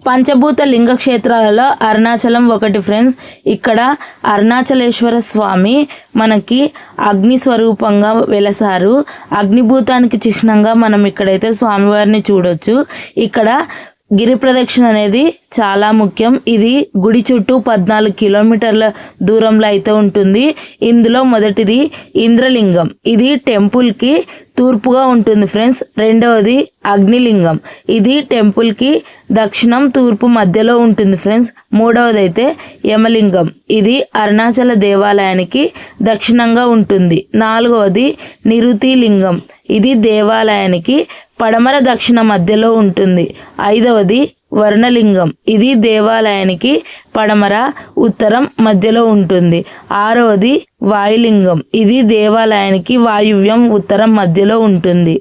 పంచభూత లింగ క్షేత్రాలలో అరుణాచలం ఒకటి ఫ్రెండ్స్. ఇక్కడ అరుణాచలేశ్వర స్వామి మనకి అగ్ని స్వరూపంగా వెలసారు. అగ్నిభూతానికి చిహ్నంగా మనం ఇక్కడైతే స్వామివారిని చూడొచ్చు. ఇక్కడ గిరి ప్రదక్షిణ అనేది చాలా ముఖ్యం. ఇది గుడి చుట్టూ 14 కిలోమీటర్ల దూరంలో అయితే ఉంటుంది. ఇందులో మొదటిది ఇంద్రలింగం, ఇది టెంపుల్కి తూర్పుగా ఉంటుంది ఫ్రెండ్స్. రెండవది అగ్నిలింగం, ఇది టెంపుల్కి దక్షిణం తూర్పు మధ్యలో ఉంటుంది ఫ్రెండ్స్. మూడవది అయితే యమలింగం, ఇది అరుణాచల దేవాలయానికి దక్షిణంగా ఉంటుంది. నాలుగవది నిరుతి లింగం, ఇది దేవాలయానికి పడమర దక్షిణ మధ్యలో ఉంటుంది. ఐదవది వర్ణలింగం, ఇది దేవాలయానికి పడమర ఉత్తరం మధ్యలో ఉంటుంది. ఆరవది వాయులింగం, ఇది దేవాలయానికి వాయువ్యం ఉత్తరం మధ్యలో ఉంటుంది.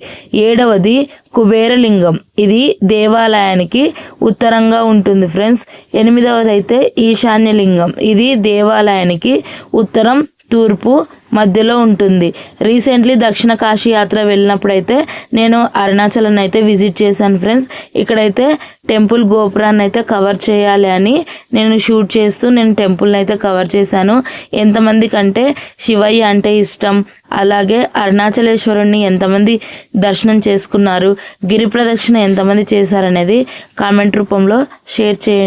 ఏడవది కుబేరలింగం, ఇది దేవాలయానికి ఉత్తరంగా ఉంటుంది ఫ్రెండ్స్. ఎనిమిదవది అయితే ఈశాన్యలింగం, ఇది దేవాలయానికి ఉత్తరం తూర్పు మధ్యలో ఉంటుంది. రీసెంట్లీ దక్షిణ కాశీ యాత్ర వెళ్ళినప్పుడైతే నేను అరుణాచలం అయితే విజిట్ చేశాను ఫ్రెండ్స్. ఇక్కడైతే టెంపుల్ గోపురాన్ని అయితే కవర్ చేయాలి అని నేను షూట్ చేస్తూ నేను టెంపుల్ని అయితే కవర్ చేశాను. ఎంతమంది కంటే శివయ్య అంటే ఇష్టం, అలాగే అరుణాచలేశ్వరుణ్ణి ఎంతమంది దర్శనం చేసుకున్నారు, గిరి ప్రదక్షిణ ఎంతమంది చేశారనేది కామెంట్ రూపంలో షేర్ చేయండి.